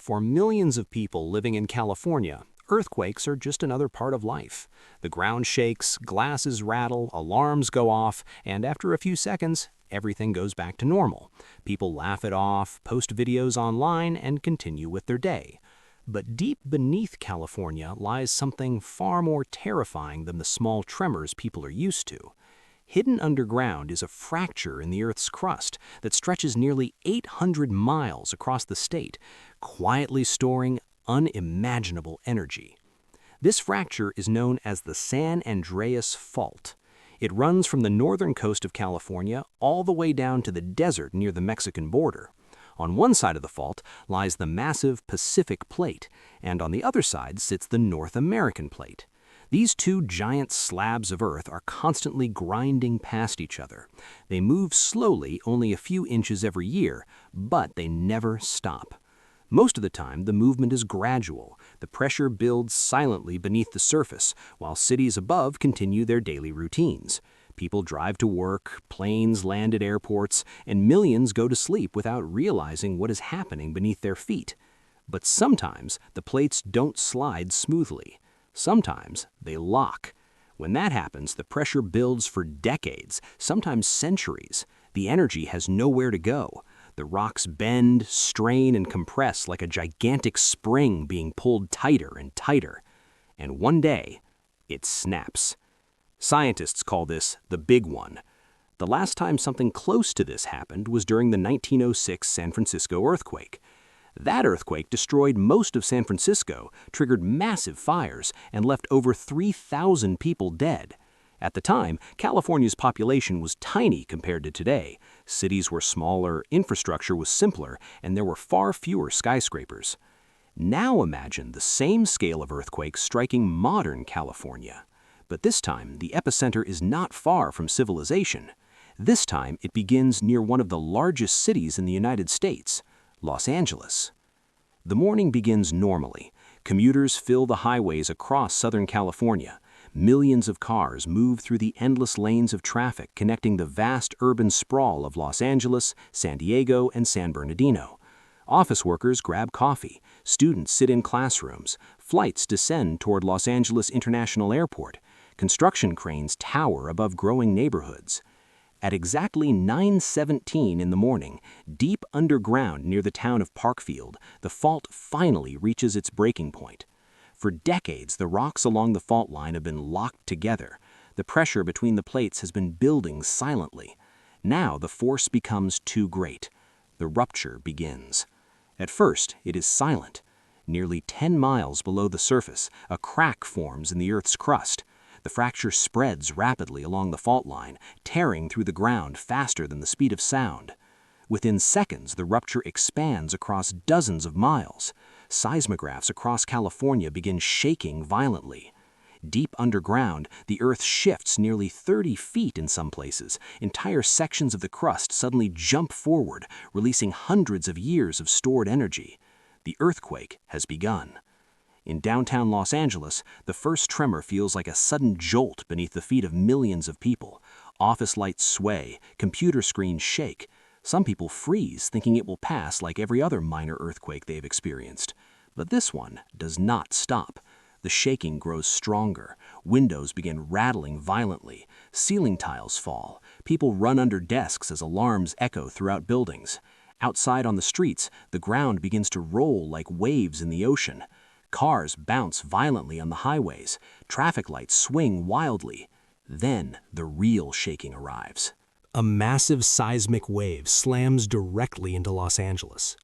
For millions of people living in California, earthquakes are just another part of life. The ground shakes, glasses rattle, alarms go off, and after a few seconds, everything goes back to normal. People laugh it off, post videos online, and continue with their day. But deep beneath California lies something far more terrifying than the small tremors people are used to. Hidden underground is a fracture in the Earth's crust that stretches nearly 800 miles across the state, quietly storing unimaginable energy. This fracture is known as the San Andreas Fault. It runs from the northern coast of California all the way down to the desert near the Mexican border. On one side of the fault lies the massive Pacific Plate, and on the other side sits the North American Plate. These two giant slabs of Earth are constantly grinding past each other. They move slowly, only a few inches every year, but they never stop. Most of the time, the movement is gradual. The pressure builds silently beneath the surface, while cities above continue their daily routines. People drive to work, planes land at airports, and millions go to sleep without realizing what is happening beneath their feet. But sometimes, the plates don't slide smoothly. Sometimes, they lock. When that happens, the pressure builds for decades, sometimes centuries. The energy has nowhere to go. The rocks bend, strain, and compress like a gigantic spring being pulled tighter and tighter. And one day, it snaps. Scientists call this the Big One. The last time something close to this happened was during the 1906 San Francisco earthquake. That earthquake destroyed most of San Francisco, triggered massive fires, and left over 3,000 people dead. At the time, California's population was tiny compared to today. Cities were smaller, infrastructure was simpler, and there were far fewer skyscrapers. Now imagine the same scale of earthquake striking modern California. But this time, the epicenter is not far from civilization. This time, it begins near one of the largest cities in the United States, Los Angeles. The morning begins normally. Commuters fill the highways across Southern California. Millions of cars move through the endless lanes of traffic connecting the vast urban sprawl of Los Angeles, San Diego, and San Bernardino. Office workers grab coffee, students sit in classrooms, flights descend toward Los Angeles International Airport, construction cranes tower above growing neighborhoods. At exactly 9:17 in the morning, deep underground near the town of Parkfield, the fault finally reaches its breaking point. For decades, the rocks along the fault line have been locked together. The pressure between the plates has been building silently. Now the force becomes too great. The rupture begins. At first, it is silent. Nearly 10 miles below the surface, a crack forms in the Earth's crust. The fracture spreads rapidly along the fault line, tearing through the ground faster than the speed of sound. Within seconds, the rupture expands across dozens of miles. Seismographs across California begin shaking violently. Deep underground, the Earth shifts nearly 30 feet in some places. Entire sections of the crust suddenly jump forward, releasing hundreds of years of stored energy. The earthquake has begun. In downtown Los Angeles, the first tremor feels like a sudden jolt beneath the feet of millions of people. Office lights sway, computer screens shake. Some people freeze, thinking it will pass like every other minor earthquake they've experienced. But this one does not stop. The shaking grows stronger. Windows begin rattling violently. Ceiling tiles fall. People run under desks as alarms echo throughout buildings. Outside on the streets, the ground begins to roll like waves in the ocean. Cars bounce violently on the highways. Traffic lights swing wildly. Then the real shaking arrives. A massive seismic wave slams directly into Los Angeles.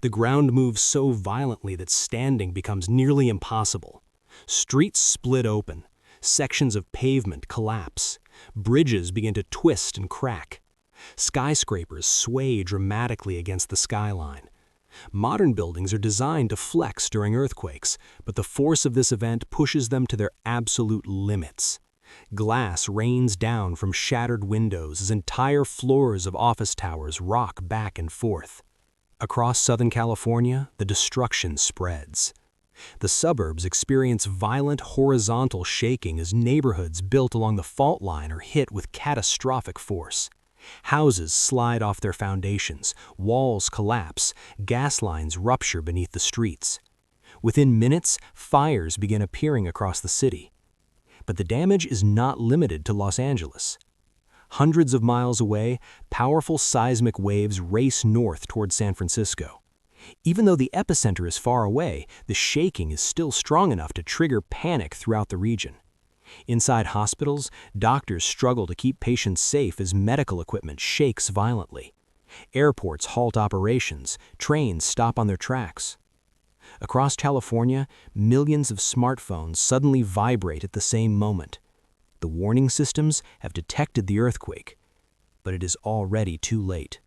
The ground moves so violently that standing becomes nearly impossible. Streets split open. Sections of pavement collapse. Bridges begin to twist and crack. Skyscrapers sway dramatically against the skyline. Modern buildings are designed to flex during earthquakes, but the force of this event pushes them to their absolute limits. Glass rains down from shattered windows as entire floors of office towers rock back and forth. Across Southern California, the destruction spreads. The suburbs experience violent horizontal shaking as neighborhoods built along the fault line are hit with catastrophic force. Houses slide off their foundations, walls collapse, gas lines rupture beneath the streets. Within minutes, fires begin appearing across the city. But the damage is not limited to Los Angeles. Hundreds of miles away, powerful seismic waves race north toward San Francisco. Even though the epicenter is far away, the shaking is still strong enough to trigger panic throughout the region. Inside hospitals, doctors struggle to keep patients safe as medical equipment shakes violently. Airports halt operations, trains stop on their tracks. Across California, millions of smartphones suddenly vibrate at the same moment. The warning systems have detected the earthquake, but it is already too late.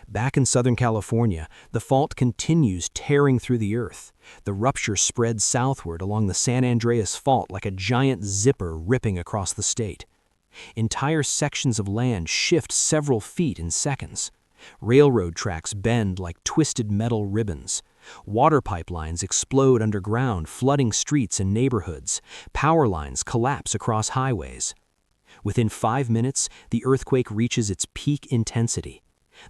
Back in Southern California, the fault continues tearing through the earth. The rupture spreads southward along the San Andreas Fault like a giant zipper ripping across the state. Entire sections of land shift several feet in seconds. Railroad tracks bend like twisted metal ribbons. Water pipelines explode underground, flooding streets and neighborhoods. Power lines collapse across highways. Within 5 minutes, the earthquake reaches its peak intensity.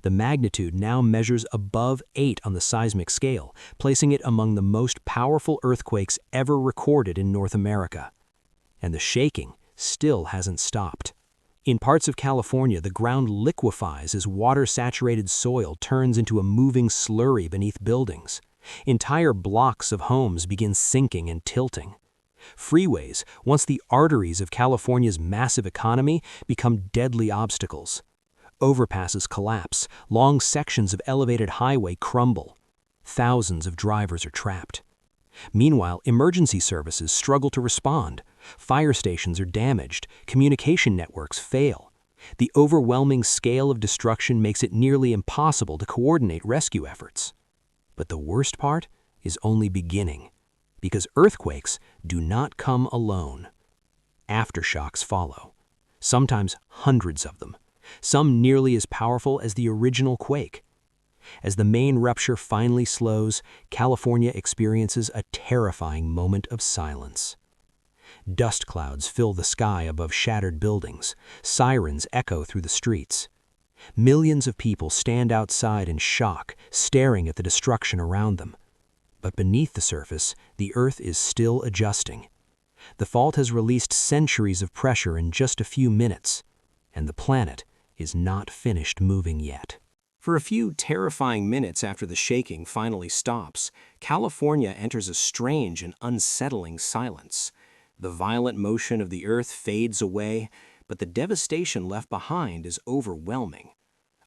The magnitude now measures above 8 on the seismic scale, placing it among the most powerful earthquakes ever recorded in North America. And the shaking still hasn't stopped. In parts of California, the ground liquefies as water-saturated soil turns into a moving slurry beneath buildings. Entire blocks of homes begin sinking and tilting. Freeways, once the arteries of California's massive economy, become deadly obstacles. Overpasses collapse, long sections of elevated highway crumble. Thousands of drivers are trapped. Meanwhile, emergency services struggle to respond. Fire stations are damaged, communication networks fail. The overwhelming scale of destruction makes it nearly impossible to coordinate rescue efforts. But the worst part is only beginning, because earthquakes do not come alone. Aftershocks follow, sometimes hundreds of them. Some nearly as powerful as the original quake. As the main rupture finally slows, California experiences a terrifying moment of silence. Dust clouds fill the sky above shattered buildings. Sirens echo through the streets. Millions of people stand outside in shock, staring at the destruction around them. But beneath the surface, the earth is still adjusting. The fault has released centuries of pressure in just a few minutes, and the planet is not finished moving yet. For a few terrifying minutes after the shaking finally stops, California enters a strange and unsettling silence. The violent motion of the earth fades away, but the devastation left behind is overwhelming.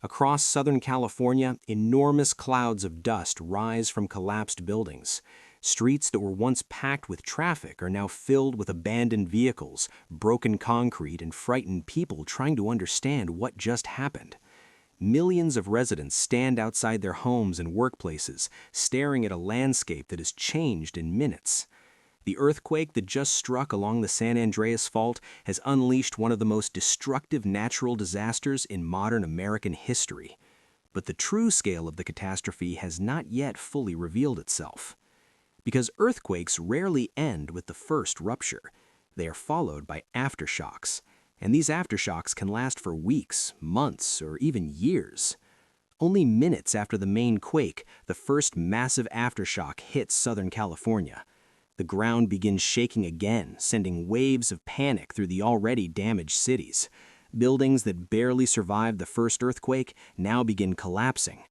Across Southern California, enormous clouds of dust rise from collapsed buildings. Streets that were once packed with traffic are now filled with abandoned vehicles, broken concrete, and frightened people trying to understand what just happened. Millions of residents stand outside their homes and workplaces, staring at a landscape that has changed in minutes. The earthquake that just struck along the San Andreas Fault has unleashed one of the most destructive natural disasters in modern American history. But the true scale of the catastrophe has not yet fully revealed itself. Because earthquakes rarely end with the first rupture. They are followed by aftershocks, and these aftershocks can last for weeks, months, or even years. Only minutes after the main quake, the first massive aftershock hits Southern California. The ground begins shaking again, sending waves of panic through the already damaged cities. Buildings that barely survived the first earthquake now begin collapsing.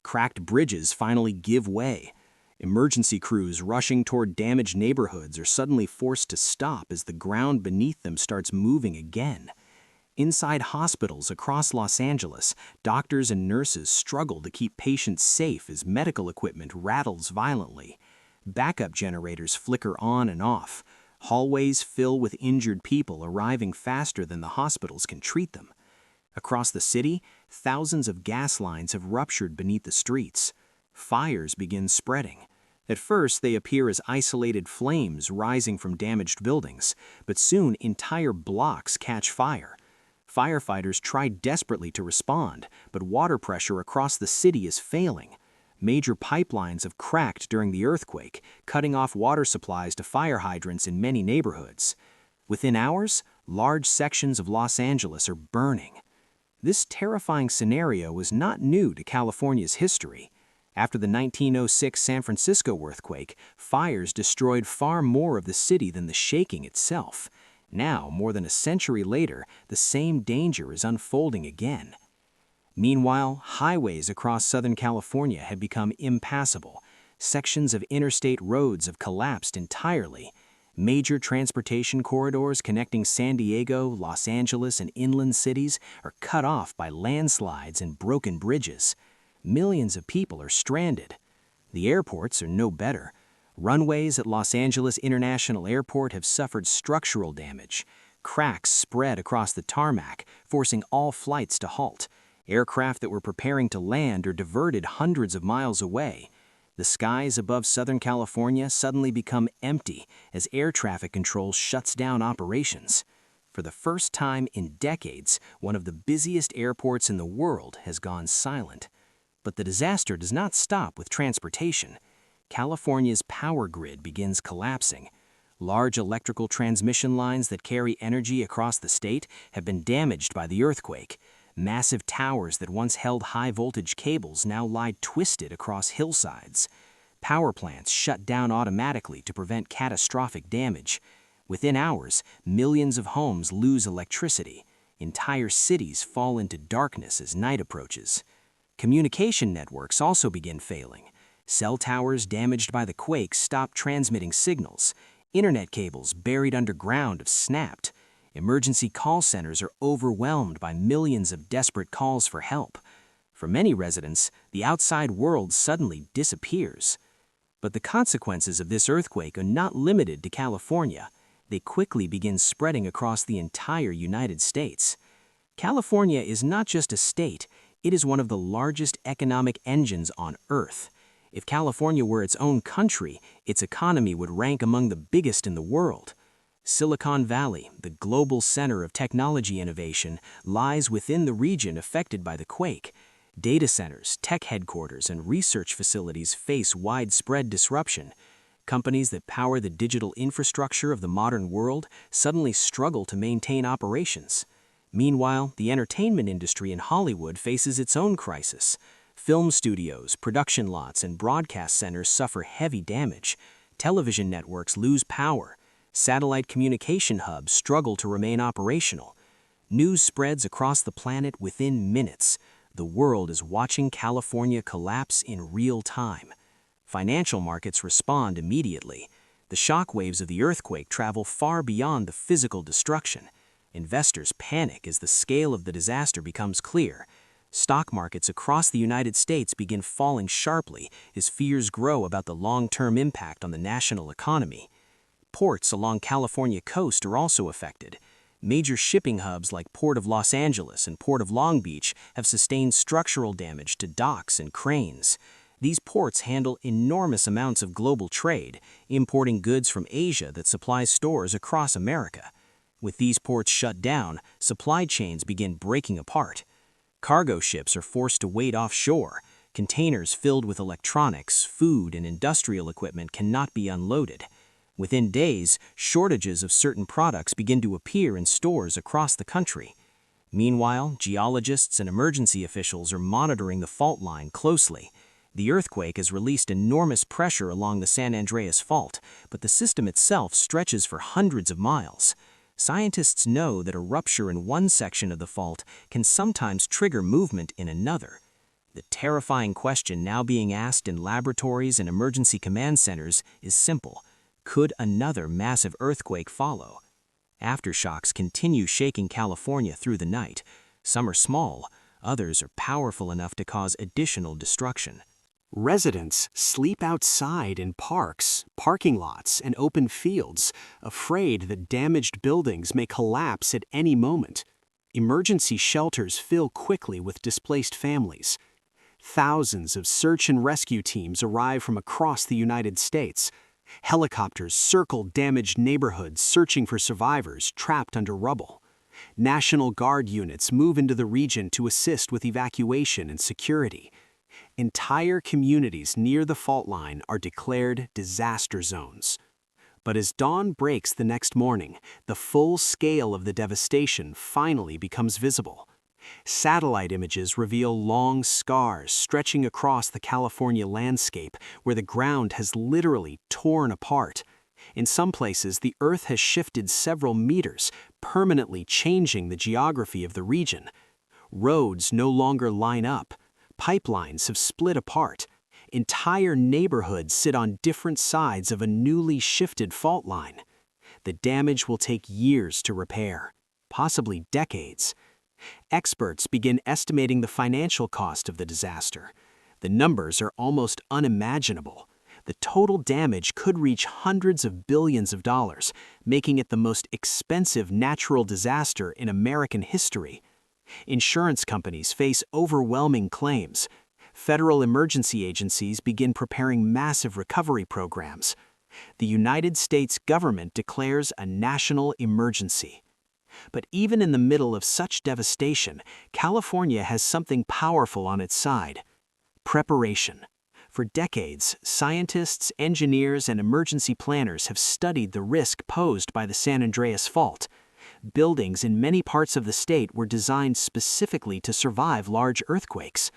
Cracked bridges finally give way. Emergency crews rushing toward damaged neighborhoods are suddenly forced to stop as the ground beneath them starts moving again. Inside hospitals across Los Angeles, doctors and nurses struggle to keep patients safe as medical equipment rattles violently. Backup generators flicker on and off. Hallways fill with injured people arriving faster than the hospitals can treat them. Across the city, thousands of gas lines have ruptured beneath the streets. Fires begin spreading. At first, they appear as isolated flames rising from damaged buildings, but soon entire blocks catch fire. Firefighters try desperately to respond, but water pressure across the city is failing. Major pipelines have cracked during the earthquake, cutting off water supplies to fire hydrants in many neighborhoods. Within hours, large sections of Los Angeles are burning. This terrifying scenario was not new to California's history. After the 1906 San Francisco earthquake, fires destroyed far more of the city than the shaking itself. Now, more than a century later, the same danger is unfolding again. Meanwhile, highways across Southern California had become impassable. Sections of interstate roads have collapsed entirely. Major transportation corridors connecting San Diego, Los Angeles, and inland cities are cut off by landslides and broken bridges. Millions of people are stranded. The airports are no better. Runways at Los Angeles International Airport have suffered structural damage. Cracks spread across the tarmac, forcing all flights to halt. Aircraft that were preparing to land are diverted hundreds of miles away. The skies above Southern California suddenly become empty as air traffic control shuts down operations. For the first time in decades, one of the busiest airports in the world has gone silent. But the disaster does not stop with transportation. California's power grid begins collapsing. Large electrical transmission lines that carry energy across the state have been damaged by the earthquake. Massive towers that once held high-voltage cables now lie twisted across hillsides. Power plants shut down automatically to prevent catastrophic damage. Within hours, millions of homes lose electricity. Entire cities fall into darkness as night approaches. Communication networks also begin failing. Cell towers damaged by the quake stop transmitting signals. Internet cables buried underground have snapped. Emergency call centers are overwhelmed by millions of desperate calls for help. For many residents, the outside world suddenly disappears. But the consequences of this earthquake are not limited to California. They quickly begin spreading across the entire United States. California is not just a state, it is one of the largest economic engines on Earth. If California were its own country, its economy would rank among the biggest in the world. Silicon Valley, the global center of technology innovation, lies within the region affected by the quake. Data centers, tech headquarters, and research facilities face widespread disruption. Companies that power the digital infrastructure of the modern world suddenly struggle to maintain operations. Meanwhile, the entertainment industry in Hollywood faces its own crisis. Film studios, production lots, and broadcast centers suffer heavy damage. Television networks lose power. Satellite communication hubs struggle to remain operational. News spreads across the planet within minutes. The world is watching California collapse in real time. Financial markets respond immediately. The shockwaves of the earthquake travel far beyond the physical destruction. Investors panic as the scale of the disaster becomes clear. Stock markets across the United States begin falling sharply as fears grow about the long-term impact on the national economy. Ports along California coast are also affected. Major shipping hubs like Port of Los Angeles and Port of Long Beach have sustained structural damage to docks and cranes. These ports handle enormous amounts of global trade, importing goods from Asia that supplies stores across America. With these ports shut down, supply chains begin breaking apart. Cargo ships are forced to wait offshore. Containers filled with electronics, food, and industrial equipment cannot be unloaded. Within days, shortages of certain products begin to appear in stores across the country. Meanwhile, geologists and emergency officials are monitoring the fault line closely. The earthquake has released enormous pressure along the San Andreas Fault, but the system itself stretches for hundreds of miles. Scientists know that a rupture in one section of the fault can sometimes trigger movement in another. The terrifying question now being asked in laboratories and emergency command centers is simple. Could another massive earthquake follow? Aftershocks continue shaking California through the night. Some are small, others are powerful enough to cause additional destruction. Residents sleep outside in parks, parking lots, and open fields, afraid that damaged buildings may collapse at any moment. Emergency shelters fill quickly with displaced families. Thousands of search and rescue teams arrive from across the United States. Helicopters circle damaged neighborhoods searching for survivors trapped under rubble. National Guard units move into the region to assist with evacuation and security. Entire communities near the fault line are declared disaster zones. But as dawn breaks the next morning, the full scale of the devastation finally becomes visible. Satellite images reveal long scars stretching across the California landscape where the ground has literally torn apart. In some places, the Earth has shifted several meters, permanently changing the geography of the region. Roads no longer line up. Pipelines have split apart. Entire neighborhoods sit on different sides of a newly shifted fault line. The damage will take years to repair, possibly decades. Experts begin estimating the financial cost of the disaster. The numbers are almost unimaginable. The total damage could reach hundreds of billions of dollars, making it the most expensive natural disaster in American history. Insurance companies face overwhelming claims. Federal emergency agencies begin preparing massive recovery programs. The United States government declares a national emergency. But even in the middle of such devastation, California has something powerful on its side: preparation. For decades, scientists, engineers, and emergency planners have studied the risk posed by the San Andreas Fault. Buildings in many parts of the state were designed specifically to survive large earthquakes.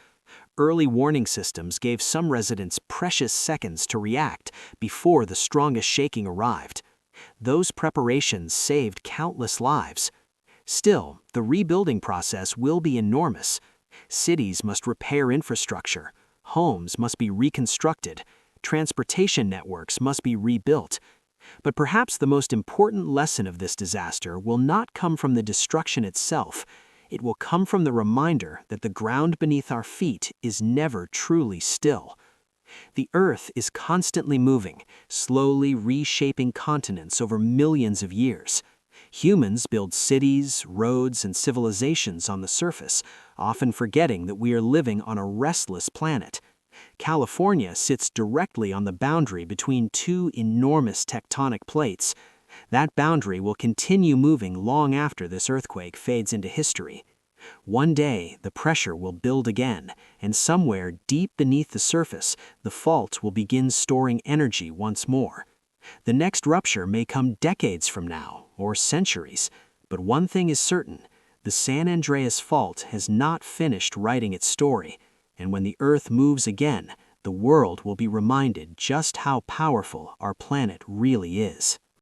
Early warning systems gave some residents precious seconds to react before the strongest shaking arrived. Those preparations saved countless lives. Still, the rebuilding process will be enormous. Cities must repair infrastructure. Homes must be reconstructed. Transportation networks must be rebuilt. But perhaps the most important lesson of this disaster will not come from the destruction itself. It will come from the reminder that the ground beneath our feet is never truly still. The Earth is constantly moving, slowly reshaping continents over millions of years. Humans build cities, roads, and civilizations on the surface, often forgetting that we are living on a restless planet. California sits directly on the boundary between two enormous tectonic plates. That boundary will continue moving long after this earthquake fades into history. One day, the pressure will build again, and somewhere deep beneath the surface, the fault will begin storing energy once more. The next rupture may come decades from now, or centuries, but one thing is certain: the San Andreas Fault has not finished writing its story, and when the Earth moves again, the world will be reminded just how powerful our planet really is.